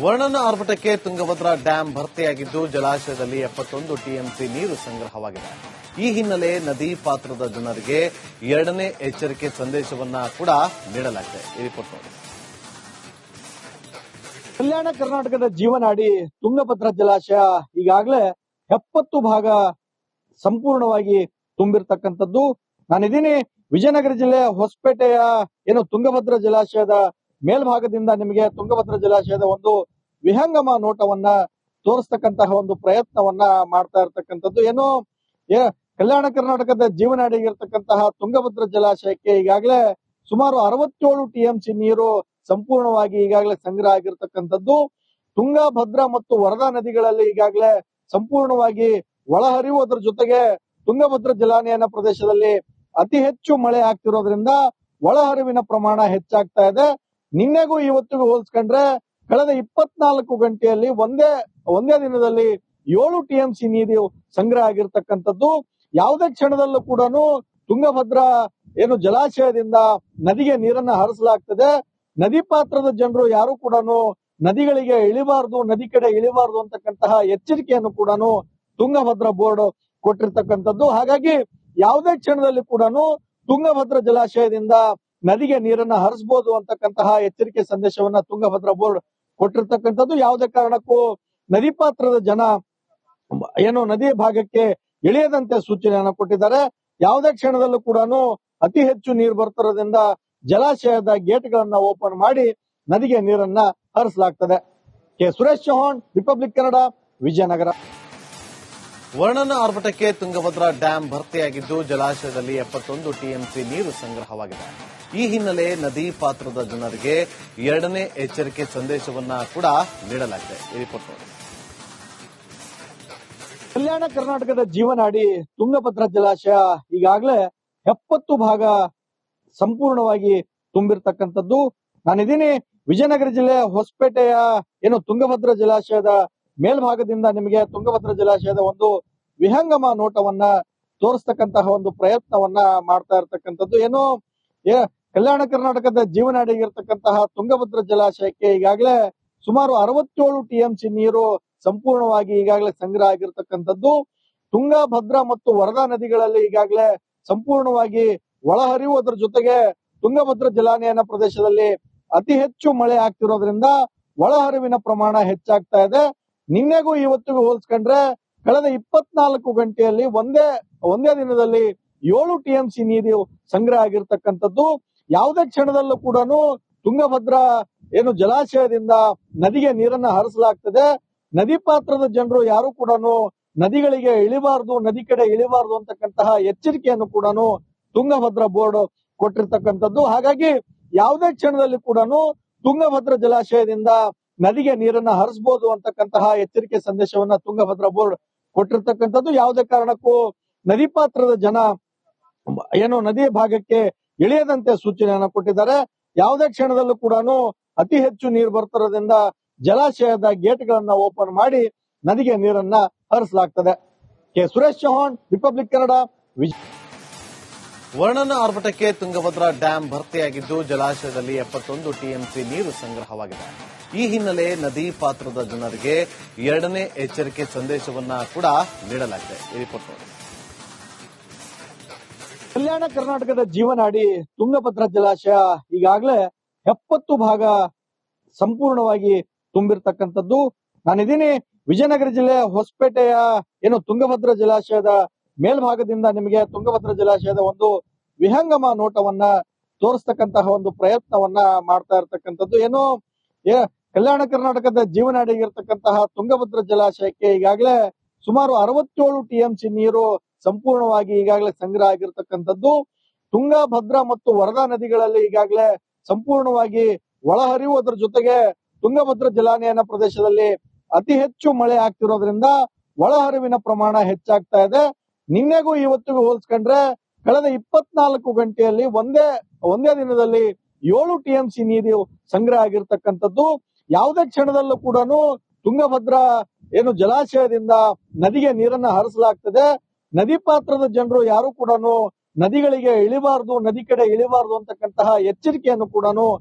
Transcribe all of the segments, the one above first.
ವರ್ಣನ ಆರ್ಭಟಕ್ಕೆ ತುಂಗಭದ್ರಾ ಡ್ಯಾಂ ಭರ್ತಿಯಾಗಿದ್ದು ಜಲಾಶಯದಲ್ಲಿ 71 ಟಿಎಂಸಿ ನೀರು ಸಂಗ್ರಹವಾಗಿದೆ. ಈ ಹಿನ್ನೆಲೆ ನದಿ ಪಾತ್ರದ ಜನರಿಗೆ ಎರಡನೇ ಎಚ್ಚರಿಕೆ ಸಂದೇಶವನ್ನ ಕೂಡ ನೀಡಲಾಗಿದೆ. ಈ ರಿಪೋರ್ಟ್ ನೋಡಿ. ಕಲ್ಯಾಣ ಕರ್ನಾಟಕದ ಜೀವನಾಡಿ ತುಂಗಭದ್ರಾ ಜಲಾಶಯ ಈಗಾಗಲೇ 70 ಭಾಗ ಸಂಪೂರ್ಣವಾಗಿ ತುಂಬಿರ್ತಕ್ಕಂಥದ್ದು. ನಾನಿದ್ದೀನಿ ವಿಜಯನಗರ ಜಿಲ್ಲೆ ಹೊಸಪೇಟೆಯ ತುಂಗಭದ್ರಾ ಜಲಾಶಯದ ಮೇಲ್ಭಾಗದಿಂದ ನಿಮಗೆ ತುಂಗಭದ್ರಾ ಜಲಾಶಯದ ಒಂದು ವಿಹಂಗಮ ನೋಟವನ್ನ ತೋರಿಸ್ತಕ್ಕಂತಹ ಒಂದು ಪ್ರಯತ್ನವನ್ನ ಮಾಡ್ತಾ ಇರ್ತಕ್ಕಂಥದ್ದು. ಕಲ್ಯಾಣ ಕರ್ನಾಟಕದ ಜೀವನಾಡಿಗಿರ್ತಕ್ಕಂತಹ ತುಂಗಭದ್ರಾ ಜಲಾಶಯಕ್ಕೆ ಈಗಾಗಲೇ ಸುಮಾರು 67 ಟಿಎಂಸಿ ನೀರು ಸಂಪೂರ್ಣವಾಗಿ ಈಗಾಗಲೇ ಸಂಗ್ರಹ ಆಗಿರ್ತಕ್ಕಂಥದ್ದು. ತುಂಗಭದ್ರಾ ಮತ್ತು ವರದಾ ನದಿಗಳಲ್ಲಿ ಈಗಾಗಲೇ ಸಂಪೂರ್ಣವಾಗಿ ಒಳಹರಿವು, ಅದರ ಜೊತೆಗೆ ತುಂಗಭದ್ರಾ ಜಲಾನಯನ ಪ್ರದೇಶದಲ್ಲಿ ಅತಿ ಹೆಚ್ಚು ಮಳೆ ಆಗ್ತಿರೋದ್ರಿಂದ ಒಳಹರಿವಿನ ಪ್ರಮಾಣ ಹೆಚ್ಚಾಗ್ತಾ ಇದೆ. ನಿನ್ನೆಗೂ ಇವತ್ತಿಗೂ ಹೋಲಿಸ್ಕೊಂಡ್ರೆ ಕಳೆದ 24 ಗಂಟೆಯಲ್ಲಿ ಒಂದೇ ದಿನದಲ್ಲಿ 7 ಟಿಎಂಸಿ ನೀರು ಸಂಗ್ರಹ ಆಗಿರ್ತಕ್ಕಂಥದ್ದು. ಯಾವುದೇ ಕ್ಷಣದಲ್ಲೂ ಕೂಡ ತುಂಗಭದ್ರಾ ಜಲಾಶಯದಿಂದ ನದಿಗೆ ನೀರನ್ನ ಹರಿಸಲಾಗ್ತದೆ. ನದಿ ಪಾತ್ರದ ಜನರು ಯಾರು ಕೂಡ ನದಿಗಳಿಗೆ ಇಳಿಬಾರ್ದು, ನದಿ ಕಡೆ ಇಳಿಬಾರ್ದು ಅಂತಕ್ಕಂತಹ ಎಚ್ಚರಿಕೆಯನ್ನು ಕೂಡ ತುಂಗಭದ್ರಾ ಬೋರ್ಡ್ ಕೊಟ್ಟಿರ್ತಕ್ಕಂಥದ್ದು. ಹಾಗಾಗಿ ಯಾವುದೇ ಕ್ಷಣದಲ್ಲಿ ಕೂಡ ತುಂಗಭದ್ರಾ ಜಲಾಶಯದಿಂದ ನದಿಗೆ ನೀರನ್ನ ಹರಿಸಬಹುದು ಅಂತಕ್ಕಂತಹ ಎಚ್ಚರಿಕೆ ಸಂದೇಶವನ್ನ ತುಂಗಭದ್ರಾ ಬೋರ್ಡ್ ಕೊಟ್ಟಿರ್ತಕ್ಕಂಥದ್ದು. ಯಾವುದೇ ಕಾರಣಕ್ಕೂ ನದಿ ಪಾತ್ರದ ಜನ ನದಿ ಭಾಗಕ್ಕೆ ಇಳಿಯದಂತೆ ಸೂಚನೆಯನ್ನು ಕೊಟ್ಟಿದ್ದಾರೆ. ಯಾವುದೇ ಕ್ಷಣದಲ್ಲೂ ಕೂಡ ಅತಿ ಹೆಚ್ಚು ನೀರು ಬರ್ತಿರೋದ್ರಿಂದ ಜಲಾಶಯದ ಗೇಟ್ಗಳನ್ನ ಓಪನ್ ಮಾಡಿ ನದಿಗೆ ನೀರನ್ನ ಹರಿಸಲಾಗ್ತದೆ. K Suresh Chauhan, republic Kannada, Vijayanagara. ವರ್ಣನ ಆರ್ಭಟಕ್ಕೆ ತುಂಗಭದ್ರಾ ಡ್ಯಾಂ ಭರ್ತಿಯಾಗಿದ್ದು ಜಲಾಶಯದಲ್ಲಿ 71 ಟಿಎಂಸಿ ನೀರು ಸಂಗ್ರಹವಾಗಿದೆ. ಈ ಹಿನ್ನೆಲೆ ನದಿ ಪಾತ್ರದ ಜನರಿಗೆ ಎರಡನೇ ಎಚ್ಚರಿಕೆ ಸಂದೇಶವನ್ನ ಕೂಡ ನೀಡಲಾಗಿದೆ. ಈ ರಿಪೋರ್ಟ್ ನೋಡಿ. ಕಲ್ಯಾಣ ಕರ್ನಾಟಕದ ಜೀವನಾಡಿ ತುಂಗಭದ್ರಾ ಜಲಾಶಯ ಈಗಾಗಲೇ 70 ಭಾಗ ಸಂಪೂರ್ಣವಾಗಿ ತುಂಬಿರ್ತಕ್ಕಂಥದ್ದು. ನಾನಿದ್ದೀನಿ ವಿಜಯನಗರ ಜಿಲ್ಲೆ ಹೊಸಪೇಟೆಯ ತುಂಗಭದ್ರಾ ಜಲಾಶಯದ ಮೇಲ್ಭಾಗದಿಂದ ನಿಮಗೆ ತುಂಗಭದ್ರಾ ಜಲಾಶಯದ ಒಂದು ವಿಹಂಗಮ ನೋಟವನ್ನ ತೋರಿಸ್ತಕ್ಕಂತಹ ಒಂದು ಪ್ರಯತ್ನವನ್ನ ಮಾಡ್ತಾ ಇರ್ತಕ್ಕಂಥದ್ದು. ಕಲ್ಯಾಣ ಕರ್ನಾಟಕದ ಜೀವನಾಡಿಗಿರ್ತಕ್ಕಂತಹ ತುಂಗಭದ್ರಾ ಜಲಾಶಯಕ್ಕೆ ಈಗಾಗಲೇ ಸುಮಾರು 67 ಟಿಎಂಸಿ ನೀರು ಸಂಪೂರ್ಣವಾಗಿ ಈಗಾಗಲೇ ಸಂಗ್ರಹ ಆಗಿರ್ತಕ್ಕಂಥದ್ದು. ತುಂಗಭದ್ರಾ ಮತ್ತು ವರದಾ ನದಿಗಳಲ್ಲಿ ಈಗಾಗಲೇ ಸಂಪೂರ್ಣವಾಗಿ ಒಳಹರಿವು, ಅದರ ಜೊತೆಗೆ ತುಂಗಭದ್ರಾ ಜಲಾನಯನ ಪ್ರದೇಶದಲ್ಲಿ ಅತಿ ಹೆಚ್ಚು ಮಳೆ ಆಗ್ತಿರೋದ್ರಿಂದ ಒಳಹರಿವಿನ ಪ್ರಮಾಣ ಹೆಚ್ಚಾಗ್ತಾ ಇದೆ. ನಿನ್ನೆಗೂ ಇವತ್ತಿಗೂ ಹೋಲಿಸ್ಕೊಂಡ್ರೆ ಕಳೆದ 24 ಗಂಟೆಯಲ್ಲಿ ಒಂದೇ ದಿನದಲ್ಲಿ 7 ಟಿಎಂಸಿ ನೀರು ಸಂಗ್ರಹ ಆಗಿರ್ತಕ್ಕಂಥದ್ದು. ಯಾವುದೇ ಕ್ಷಣದಲ್ಲೂ ಕೂಡ ತುಂಗಭದ್ರಾ ಜಲಾಶಯದಿಂದ ನದಿಗೆ ನೀರನ್ನ ಹರಿಸಲಾಗ್ತದೆ. ನದಿ ಪಾತ್ರದ ಜನರು ಯಾರು ಕೂಡ ನದಿಗಳಿಗೆ ಇಳಿಬಾರ್ದು, ನದಿ ಕಡೆ ಇಳಿಬಾರ್ದು ಅಂತಕ್ಕಂತಹ ಎಚ್ಚರಿಕೆಯನ್ನು ಕೂಡ ತುಂಗಭದ್ರಾ ಬೋರ್ಡ್ ಕೊಟ್ಟಿರ್ತಕ್ಕಂಥದ್ದು. ಹಾಗಾಗಿ ಯಾವುದೇ ಕ್ಷಣದಲ್ಲಿ ಕೂಡ ತುಂಗಭದ್ರಾ ಜಲಾಶಯದಿಂದ ನದಿಗೆ ನೀರನ್ನ ಹರಿಸಬಹುದು ಅಂತಕ್ಕಂತಹ ಎಚ್ಚರಿಕೆ ಸಂದೇಶವನ್ನ ತುಂಗಭದ್ರಾ ಬೋರ್ಡ್ ಕೊಟ್ಟಿರ್ತಕ್ಕಂಥದ್ದು. ಯಾವುದೇ ಕಾರಣಕ್ಕೂ ನದಿ ಪಾತ್ರದ ಜನ ನದಿ ಭಾಗಕ್ಕೆ ಇಳಿಯದಂತೆ ಸೂಚನೆಯನ್ನು ಕೊಟ್ಟಿದ್ದಾರೆ. ಯಾವುದೇ ಕ್ಷಣದಲ್ಲೂ ಕೂಡ ಅತಿ ಹೆಚ್ಚು ನೀರು ಬರ್ತಿರೋದ್ರಿಂದ ಜಲಾಶಯದ ಗೇಟ್ಗಳನ್ನ ಓಪನ್ ಮಾಡಿ ನದಿಗೆ ನೀರನ್ನ ಹರಿಸಲಾಗ್ತದೆ. ಕೆ ಸುರೇಶ್ ಚೌಹಾಣ್, ರಿಪಬ್ಲಿಕ್ ಕನ್ನಡ, ವರ್ಣನ ಆರ್ಭಟಕ್ಕೆ ತುಂಗಭದ್ರಾ ಡ್ಯಾಂ ಭರ್ತಿಯಾಗಿದ್ದು ಜಲಾಶಯದಲ್ಲಿ 71 ಟಿಎಂಸಿ ನೀರು ಸಂಗ್ರಹವಾಗಿದೆ. ಈ ಹಿನ್ನೆಲೆ ನದಿ ಪಾತ್ರದ ಜನರಿಗೆ ಎರಡನೇ ಎಚ್ಚರಿಕೆ ಸಂದೇಶವನ್ನ ಕೂಡ ನೀಡಲಾಗಿದೆ. ಈ ರಿಪೋರ್ಟ್ ನೋಡಿ. ಕಲ್ಯಾಣ ಕರ್ನಾಟಕದ ಜೀವನಾಡಿ ತುಂಗಭದ್ರಾ ಜಲಾಶಯ ಈಗಾಗಲೇ 70 ಭಾಗ ಸಂಪೂರ್ಣವಾಗಿ ತುಂಬಿರ್ತಕ್ಕಂಥದ್ದು. ನಾನಿದ್ದೀನಿ ವಿಜಯನಗರ ಜಿಲ್ಲೆ ಹೊಸಪೇಟೆಯ ತುಂಗಭದ್ರಾ ಜಲಾಶಯದ ಮೇಲ್ಭಾಗದಿಂದ ನಿಮಗೆ ತುಂಗಭದ್ರಾ ಜಲಾಶಯದ ಒಂದು ವಿಹಂಗಮ ನೋಟವನ್ನ ತೋರಿಸ್ತಕ್ಕಂತಹ ಒಂದು ಪ್ರಯತ್ನವನ್ನ ಮಾಡ್ತಾ ಇರ್ತಕ್ಕಂಥದ್ದು. ಕಲ್ಯಾಣ ಕರ್ನಾಟಕದ ಜೀವನಾಡಿಗಿರ್ತಕ್ಕಂತಹ ತುಂಗಭದ್ರಾ ಜಲಾಶಯಕ್ಕೆ ಈಗಾಗಲೇ ಸುಮಾರು 67 ಟಿಎಂಸಿ ನೀರು ಸಂಪೂರ್ಣವಾಗಿ ಈಗಾಗಲೇ ಸಂಗ್ರಹ ಆಗಿರ್ತಕ್ಕಂಥದ್ದು. ತುಂಗಭದ್ರಾ ಮತ್ತು ವರದಾ ನದಿಗಳಲ್ಲಿ ಈಗಾಗಲೇ ಸಂಪೂರ್ಣವಾಗಿ ಒಳಹರಿವು, ಅದರ ಜೊತೆಗೆ ತುಂಗಭದ್ರಾ ಜಲಾನಯನ ಪ್ರದೇಶದಲ್ಲಿ ಅತಿ ಹೆಚ್ಚು ಮಳೆ ಆಗ್ತಿರೋದ್ರಿಂದ ಒಳಹರಿವಿನ ಪ್ರಮಾಣ ಹೆಚ್ಚಾಗ್ತಾ ಇದೆ. ನಿನ್ನೆಗೂ ಇವತ್ತಿಗೂ ಹೋಲಿಸ್ಕೊಂಡ್ರೆ ಕಳೆದ 24 ಗಂಟೆಯಲ್ಲಿ ಒಂದೇ ದಿನದಲ್ಲಿ 7 ಟಿಎಂಸಿ ನೀರು ಸಂಗ್ರಹ ಆಗಿರ್ತಕ್ಕಂಥದ್ದು. ಯಾವುದೇ ಕ್ಷಣದಲ್ಲೂ ಕೂಡ ತುಂಗಭದ್ರಾ ಜಲಾಶಯದಿಂದ ನದಿಗೆ ನೀರನ್ನ ಹರಿಸಲಾಗ್ತದೆ. ನದಿ ಪಾತ್ರದ ಜನರು ಯಾರು ಕೂಡ ನದಿಗಳಿಗೆ ಇಳಿಬಾರ್ದು, ನದಿ ಕಡೆ ಇಳಿಬಾರ್ದು ಅಂತಕ್ಕಂತಹ ಎಚ್ಚರಿಕೆಯನ್ನು ಕೂಡ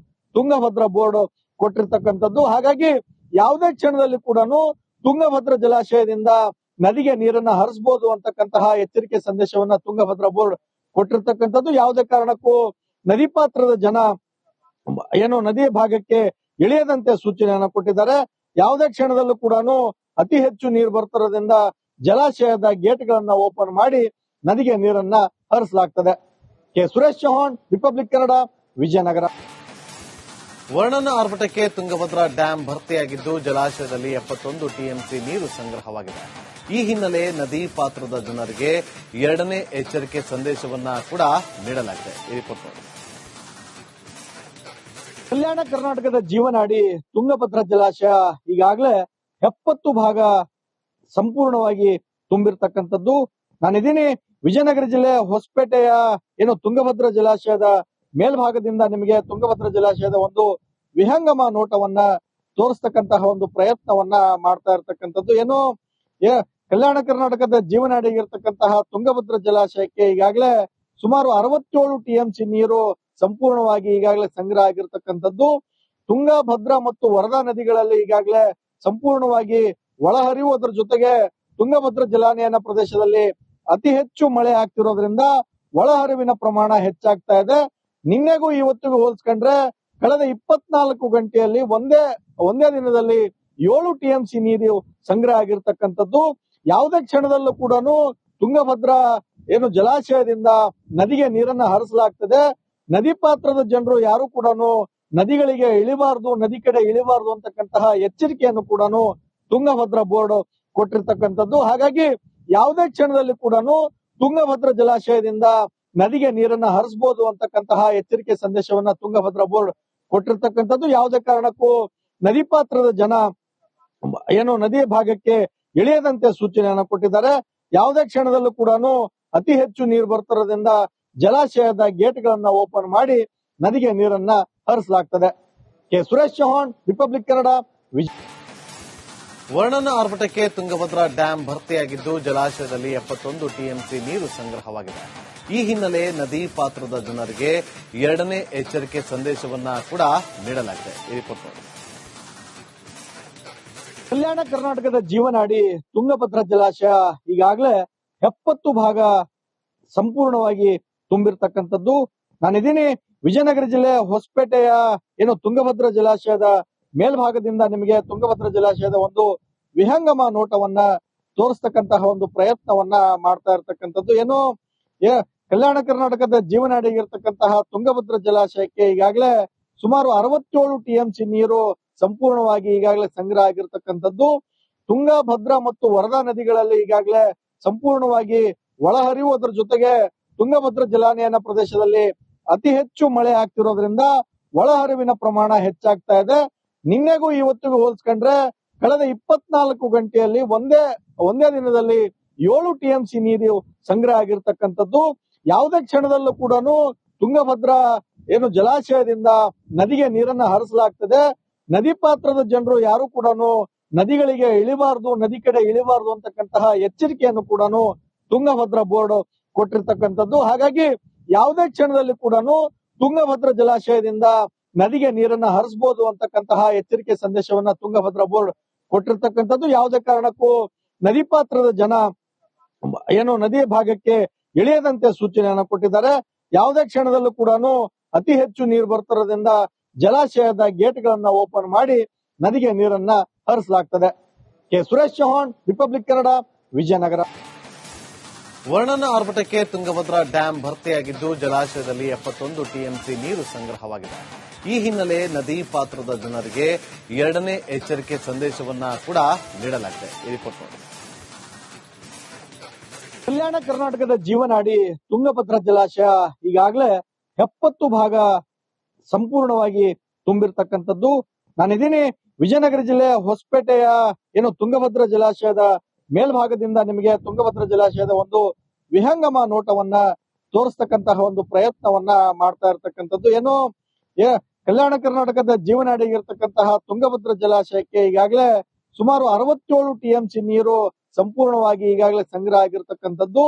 ತುಂಗಭದ್ರಾ ಬೋರ್ಡ್ ಕೊಟ್ಟಿರ್ತಕ್ಕಂಥದ್ದು. ಹಾಗಾಗಿ ಯಾವುದೇ ಕ್ಷಣದಲ್ಲಿ ಕೂಡ ತುಂಗಭದ್ರಾ ಜಲಾಶಯದಿಂದ ನದಿಗೆ ನೀರನ್ನ ಹರಿಸಬಹುದು ಅಂತಕ್ಕಂತಹ ಎಚ್ಚರಿಕೆ ಸಂದೇಶವನ್ನ ತುಂಗಭದ್ರಾ ಬೋರ್ಡ್ ಕೊಟ್ಟಿರ್ತಕ್ಕಂಥದ್ದು. ಯಾವುದೇ ಕಾರಣಕ್ಕೂ ನದಿ ಪಾತ್ರದ ಜನ ನದಿಯ ಭಾಗಕ್ಕೆ ಇಳಿಯದಂತೆ ಸೂಚನೆಯನ್ನ ಕೊಟ್ಟಿದ್ದಾರೆ. ಯಾವುದೇ ಕ್ಷಣದಲ್ಲೂ ಕೂಡ ಅತಿ ಹೆಚ್ಚು ನೀರು ಬರ್ತಿರೋದ್ರಿಂದ ಜಲಾಶಯದ ಗೇಟ್ ಗಳನ್ನ ಓಪನ್ ಮಾಡಿ ನದಿಗೆ ನೀರನ್ನ ಹರಿಸಲಾಗ್ತದೆ. K Suresh Chauhan, republic Kannada, Vijayanagara. ವರ್ಣನ ಆರ್ಭಟಕ್ಕೆ ತುಂಗಭದ್ರಾ ಡ್ಯಾಂ ಭರ್ತಿಯಾಗಿದ್ದು ಜಲಾಶಯದಲ್ಲಿ 71 ಟಿಎಂಸಿ ನೀರು ಸಂಗ್ರಹವಾಗಿದೆ. ಈ ಹಿನ್ನೆಲೆ ನದಿ ಪಾತ್ರದ ಜನರಿಗೆ 2ನೇ ಎಚ್ಚರಿಕೆ ಸಂದೇಶವನ್ನ ಕೂಡ ನೀಡಲಾಗಿದೆ. ಈ ರಿಪೋರ್ಟ್ ನೋಡಿ. ಕಲ್ಯಾಣ ಕರ್ನಾಟಕದ ಜೀವನಾಡಿ ತುಂಗಭದ್ರಾ ಜಲಾಶಯ ಈಗಾಗಲೇ 70 ಭಾಗ ಸಂಪೂರ್ಣವಾಗಿ ತುಂಬಿರ್ತಕ್ಕಂಥದ್ದು. ನಾನಿದ್ದೀನಿ ವಿಜಯನಗರ ಜಿಲ್ಲೆ ಹೊಸಪೇಟೆಯ ತುಂಗಭದ್ರಾ ಜಲಾಶಯದ ಮೇಲ್ಭಾಗದಿಂದ ನಿಮಗೆ ತುಂಗಭದ್ರಾ ಜಲಾಶಯದ ಒಂದು ವಿಹಂಗಮ ನೋಟವನ್ನ ತೋರಿಸ್ತಕ್ಕಂತಹ ಒಂದು ಪ್ರಯತ್ನವನ್ನ ಮಾಡ್ತಾ ಇರ್ತಕ್ಕಂಥದ್ದು. ಕಲ್ಯಾಣ ಕರ್ನಾಟಕದ ಜೀವನಾಡಿಗಿರ್ತಕ್ಕಂತಹ ತುಂಗಭದ್ರಾ ಜಲಾಶಯಕ್ಕೆ ಈಗಾಗಲೇ ಸುಮಾರು 67 ಟಿಎಂಸಿ ನೀರು ಸಂಪೂರ್ಣವಾಗಿ ಈಗಾಗಲೇ ಸಂಗ್ರಹ ಆಗಿರ್ತಕ್ಕಂಥದ್ದು. ತುಂಗಾ, ಭದ್ರಾ ಮತ್ತು ವರದಾ ನದಿಗಳಲ್ಲಿ ಈಗಾಗಲೇ ಸಂಪೂರ್ಣವಾಗಿ ಒಳಹರಿವು, ಅದರ ಜೊತೆಗೆ ತುಂಗಭದ್ರಾ ಜಲಾನಯನ ಪ್ರದೇಶದಲ್ಲಿ ಅತಿ ಹೆಚ್ಚು ಮಳೆ ಆಗ್ತಿರೋದ್ರಿಂದ ಒಳಹರಿವಿನ ಪ್ರಮಾಣ ಹೆಚ್ಚಾಗ್ತಾ ಇದೆ. ನಿನ್ನೆಗೂ ಇವತ್ತಿಗೂ ಹೋಲಿಸ್ಕೊಂಡ್ರೆ ಕಳೆದ 24 ಗಂಟೆಯಲ್ಲಿ ಒಂದೇ ದಿನದಲ್ಲಿ 7 ಟಿಎಂಸಿ ನೀರು ಸಂಗ್ರಹ ಆಗಿರ್ತಕ್ಕಂಥದ್ದು. ಯಾವುದೇ ಕ್ಷಣದಲ್ಲೂ ಕೂಡ ತುಂಗಭದ್ರಾ ಜಲಾಶಯದಿಂದ ನದಿಗೆ ನೀರನ್ನ ಹರಿಸಲಾಗ್ತದೆ. ನದಿ ಪಾತ್ರದ ಜನರು ಯಾರು ಕೂಡ ನದಿಗಳಿಗೆ ಇಳಿಬಾರ್ದು, ನದಿ ಕಡೆ ಇಳಿಬಾರ್ದು ಅಂತಕ್ಕಂತಹ ಎಚ್ಚರಿಕೆಯನ್ನು ಕೂಡ ತುಂಗಭದ್ರಾ ಬೋರ್ಡ್ ಕೊಟ್ಟಿರ್ತಕ್ಕಂಥದ್ದು. ಹಾಗಾಗಿ ಯಾವುದೇ ಕ್ಷಣದಲ್ಲಿ ಕೂಡ ತುಂಗಭದ್ರಾ ಜಲಾಶಯದಿಂದ ನದಿಗೆ ನೀರನ್ನ ಹರಿಸಬಹುದು ಅಂತಕ್ಕಂತಹ ಎಚ್ಚರಿಕೆ ಸಂದೇಶವನ್ನ ತುಂಗಭದ್ರಾ ಬೋರ್ಡ್ ಕೊಟ್ಟಿರ್ತಕ್ಕಂಥದ್ದು. ಯಾವುದೇ ಕಾರಣಕ್ಕೂ ನದಿ ಪಾತ್ರದ ಜನ ನದಿಯ ಭಾಗಕ್ಕೆ ಇಳಿಯದಂತೆ ಸೂಚನೆಯನ್ನ ಕೊಟ್ಟಿದ್ದಾರೆ. ಯಾವುದೇ ಕ್ಷಣದಲ್ಲೂ ಕೂಡ ಅತಿ ಹೆಚ್ಚು ನೀರು ಬರ್ತಿರೋದ್ರಿಂದ ಜಲಾಶಯದ ಗೇಟ್ ಗಳನ್ನ ಓಪನ್ ಮಾಡಿ ನದಿಗೆ ನೀರನ್ನ ಹರಿಸಲಾಗ್ತದೆ. ಕೆ ಸುರೇಶ್ ಚೌಹಾಣ್, ರಿಪಬ್ಲಿಕ್ ಕನ್ನಡ, ವರ್ಣನ ಆರ್ಭಟಕ್ಕೆ ತುಂಗಭದ್ರಾ ಡ್ಯಾಂ ಭರ್ತಿಯಾಗಿದ್ದು ಜಲಾಶಯದಲ್ಲಿ 71 ಟಿಎಂಸಿ ನೀರು ಸಂಗ್ರಹವಾಗಿದೆ. ಈ ಹಿನ್ನೆಲೆ ನದಿ ಪಾತ್ರದ ಜನರಿಗೆ 2ನೇ ಎಚ್ಚರಿಕೆ ಸಂದೇಶವನ್ನ ಕೂಡ ನೀಡಲಾಗಿದೆ. ಈ ರಿಪೋರ್ಟ್ ನೋಡಿ. ಕಲ್ಯಾಣ ಕರ್ನಾಟಕದ ಜೀವನಾಡಿ ತುಂಗಭದ್ರಾ ಜಲಾಶಯ ಈಗಾಗಲೇ 70 ಭಾಗ ಸಂಪೂರ್ಣವಾಗಿ ತುಂಬಿರ್ತಕ್ಕಂಥದ್ದು. ನಾನಿದ್ದೀನಿ ವಿಜಯನಗರ ಜಿಲ್ಲೆ ಹೊಸಪೇಟೆಯ ತುಂಗಭದ್ರಾ ಜಲಾಶಯದ ಮೇಲ್ಭಾಗದಿಂದ ನಿಮಗೆ ತುಂಗಭದ್ರಾ ಜಲಾಶಯದ ಒಂದು ವಿಹಂಗಮ ನೋಟವನ್ನ ತೋರಿಸ್ತಕ್ಕಂತಹ ಒಂದು ಪ್ರಯತ್ನವನ್ನ ಮಾಡ್ತಾ ಇರ್ತಕ್ಕಂಥದ್ದು. ಕಲ್ಯಾಣ ಕರ್ನಾಟಕದ ಜೀವನಾಡಿಗಿರ್ತಕ್ಕಂತಹ ತುಂಗಭದ್ರಾ ಜಲಾಶಯಕ್ಕೆ ಈಗಾಗಲೇ ಸುಮಾರು 67 ಟಿಎಂಸಿ ನೀರು ಸಂಪೂರ್ಣವಾಗಿ ಈಗಾಗಲೇ ಸಂಗ್ರಹ ಆಗಿರ್ತಕ್ಕಂಥದ್ದು. ತುಂಗಾ, ಭದ್ರಾ ಮತ್ತು ವರದಾ ನದಿಗಳಲ್ಲಿ ಈಗಾಗಲೇ ಸಂಪೂರ್ಣವಾಗಿ ಒಳಹರಿವು, ಅದರ ಜೊತೆಗೆ ತುಂಗಭದ್ರಾ ಜಲಾನಯನ ಪ್ರದೇಶದಲ್ಲಿ ಅತಿ ಹೆಚ್ಚು ಮಳೆ ಆಗ್ತಿರೋದ್ರಿಂದ ಒಳಹರಿವಿನ ಪ್ರಮಾಣ ಹೆಚ್ಚಾಗ್ತಾ ಇದೆ. ನಿನ್ನೆಗೂ ಇವತ್ತಿಗೂ ಹೋಲಿಸ್ಕೊಂಡ್ರೆ ಕಳೆದ 24 ಗಂಟೆಯಲ್ಲಿ ಒಂದೇ ದಿನದಲ್ಲಿ 7 ಟಿಎಂಸಿ ನೀರು ಸಂಗ್ರಹ ಆಗಿರ್ತಕ್ಕಂಥದ್ದು. ಯಾವುದೇ ಕ್ಷಣದಲ್ಲೂ ಕೂಡ ತುಂಗಭದ್ರಾ ಜಲಾಶಯದಿಂದ ನದಿಗೆ ನೀರನ್ನ ಹರಿಸಲಾಗ್ತದೆ. ನದಿ ಪಾತ್ರದ ಜನರು ಯಾರು ಕೂಡ ನದಿಗಳಿಗೆ ಇಳಿಬಾರ್ದು, ನದಿ ಕಡೆ ಇಳಿಬಾರ್ದು ಅಂತಕ್ಕಂತಹ ಎಚ್ಚರಿಕೆಯನ್ನು ಕೂಡ ತುಂಗಭದ್ರಾ ಬೋರ್ಡ್ ಕೊಟ್ಟಿರ್ತಕ್ಕಂಥದ್ದು. ಹಾಗಾಗಿ ಯಾವುದೇ ಕ್ಷಣದಲ್ಲಿ ಕೂಡ ತುಂಗಭದ್ರಾ ಜಲಾಶಯದಿಂದ ನದಿಗೆ ನೀರನ್ನ ಹರಿಸಬಹುದು ಅಂತಕ್ಕಂತಹ ಎಚ್ಚರಿಕೆ ಸಂದೇಶವನ್ನ ತುಂಗಭದ್ರಾ ಬೋರ್ಡ್ ಕೊಟ್ಟಿರ್ತಕ್ಕಂಥದ್ದು. ಯಾವುದೇ ಕಾರಣಕ್ಕೂ ನದಿ ಪಾತ್ರದ ಜನ ನದಿಯ ಭಾಗಕ್ಕೆ ಇಳಿಯದಂತೆ ಸೂಚನೆಯನ್ನ ಕೊಟ್ಟಿದ್ದಾರೆ. ಯಾವುದೇ ಕ್ಷಣದಲ್ಲೂ ಕೂಡ ಅತಿ ಹೆಚ್ಚು ನೀರು ಬರ್ತಿರೋದ್ರಿಂದ ಜಲಾಶಯದ ಗೇಟ್ ಗಳನ್ನ ಓಪನ್ ಮಾಡಿ ನದಿಗೆ ನೀರನ್ನ ಹರಿಸಲಾಗ್ತದೆ. K Suresh Chauhan, republic Kannada, Vijayanagara. ವರ್ಣನ ಆರ್ಭಟಕ್ಕೆ ತುಂಗಭದ್ರಾ ಡ್ಯಾಂ ಭರ್ತಿಯಾಗಿದ್ದು ಜಲಾಶಯದಲ್ಲಿ 71 ಟಿಎಂಸಿ ನೀರು ಸಂಗ್ರಹವಾಗಿದೆ. ಈ ಹಿನ್ನೆಲೆ ನದಿ ಪಾತ್ರದ ಜನರಿಗೆ 2ನೇ ಎಚ್ಚರಿಕೆ ಸಂದೇಶವನ್ನ ಕೂಡ ನೀಡಲಾಗಿದೆ. ಈ ರಿಪೋರ್ಟ್ ನೋಡಿ. ಕಲ್ಯಾಣ ಕರ್ನಾಟಕದ ಜೀವನಾಡಿ ತುಂಗಭದ್ರಾ ಜಲಾಶಯ ಈಗಾಗಲೇ 70 ಭಾಗ ಸಂಪೂರ್ಣವಾಗಿ ತುಂಬಿರ್ತಕ್ಕಂಥದ್ದು. ನಾನಿದ್ದೀನಿ ವಿಜಯನಗರ ಜಿಲ್ಲೆ ಹೊಸಪೇಟೆಯ ತುಂಗಭದ್ರಾ ಜಲಾಶಯದ ಮೇಲ್ಭಾಗದಿಂದ ನಿಮಗೆ ತುಂಗಭದ್ರಾ ಜಲಾಶಯದ ಒಂದು ವಿಹಂಗಮ ನೋಟವನ್ನ ತೋರಿಸ್ತಕ್ಕಂತಹ ಒಂದು ಪ್ರಯತ್ನವನ್ನ ಮಾಡ್ತಾ ಇರ್ತಕ್ಕಂಥದ್ದು. ಕಲ್ಯಾಣ ಕರ್ನಾಟಕದ ಜೀವನಾಡಿಗಿರ್ತಕ್ಕಂತಹ ತುಂಗಭದ್ರಾ ಜಲಾಶಯಕ್ಕೆ ಈಗಾಗಲೇ ಸುಮಾರು 67 ಟಿಎಂಸಿ ನೀರು ಸಂಪೂರ್ಣವಾಗಿ ಈಗಾಗಲೇ ಸಂಗ್ರಹ ಆಗಿರ್ತಕ್ಕಂಥದ್ದು.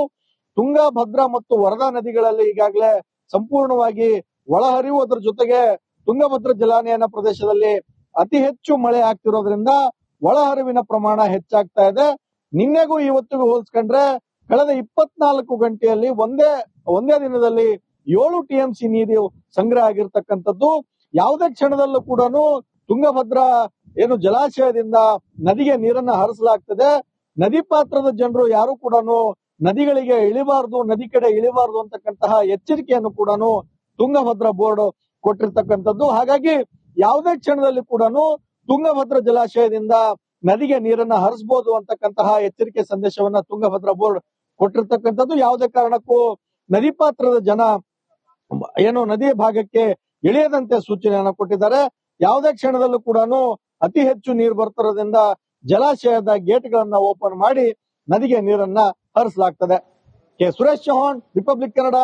ತುಂಗಾ, ಭದ್ರಾ ಮತ್ತು ವರದಾ ನದಿಗಳಲ್ಲಿ ಈಗಾಗಲೇ ಸಂಪೂರ್ಣವಾಗಿ ಒಳಹರಿವು, ಅದರ ಜೊತೆಗೆ ತುಂಗಭದ್ರಾ ಜಲಾನಯನ ಪ್ರದೇಶದಲ್ಲಿ ಅತಿ ಹೆಚ್ಚು ಮಳೆ ಆಗ್ತಿರೋದ್ರಿಂದ ಒಳಹರಿವಿನ ಪ್ರಮಾಣ ಹೆಚ್ಚಾಗ್ತಾ ಇದೆ. ನಿನ್ನೆಗೂ ಇವತ್ತಿಗೂ ಹೋಲಿಸ್ಕೊಂಡ್ರೆ ಕಳೆದ 24 ಗಂಟೆಯಲ್ಲಿ ಒಂದೇ ದಿನದಲ್ಲಿ 7 ಟಿಎಂಸಿ ನೀರು ಸಂಗ್ರಹ ಆಗಿರ್ತಕ್ಕಂಥದ್ದು. ಯಾವುದೇ ಕ್ಷಣದಲ್ಲೂ ಕೂಡ ತುಂಗಭದ್ರಾ ಜಲಾಶಯದಿಂದ ನದಿಗೆ ನೀರನ್ನ ಹರಿಸಲಾಗ್ತದೆ. ನದಿ ಪಾತ್ರದ ಜನರು ಯಾರು ಕೂಡ ನದಿಗಳಿಗೆ ಇಳಿಬಾರ್ದು, ನದಿ ಕಡೆ ಇಳಿಬಾರ್ದು ಅಂತಕ್ಕಂತಹ ಎಚ್ಚರಿಕೆಯನ್ನು ಕೂಡ ತುಂಗಭದ್ರಾ ಬೋರ್ಡ್ ಕೊಟ್ಟಿರ್ತಕ್ಕಂಥದ್ದು. ಹಾಗಾಗಿ ಯಾವುದೇ ಕ್ಷಣದಲ್ಲಿ ಕೂಡ ತುಂಗಭದ್ರಾ ಜಲಾಶಯದಿಂದ ನದಿಗೆ ನೀರನ್ನ ಹರಿಸಬಹುದು ಅಂತಕ್ಕಂತಹ ಎಚ್ಚರಿಕೆ ಸಂದೇಶವನ್ನ ತುಂಗಭದ್ರಾ ಬೋರ್ಡ್ ಕೊಟ್ಟಿರ್ತಕ್ಕಂಥದ್ದು. ಯಾವುದೇ ಕಾರಣಕ್ಕೂ ನದಿ ಪಾತ್ರದ ಜನ ನದಿಯ ಭಾಗಕ್ಕೆ ಇಳಿಯದಂತೆ ಸೂಚನೆಯನ್ನ ಕೊಟ್ಟಿದ್ದಾರೆ. ಯಾವುದೇ ಕ್ಷಣದಲ್ಲೂ ಕೂಡ ಅತಿ ಹೆಚ್ಚು ನೀರು ಬರ್ತಿರೋದ್ರಿಂದ ಜಲಾಶಯದ ಗೇಟ್ ಗಳನ್ನ ಓಪನ್ ಮಾಡಿ ನದಿಗೆ ನೀರನ್ನ ಹರಿಸಲಾಗ್ತದೆ. K Suresh Chauhan, republic Kannada,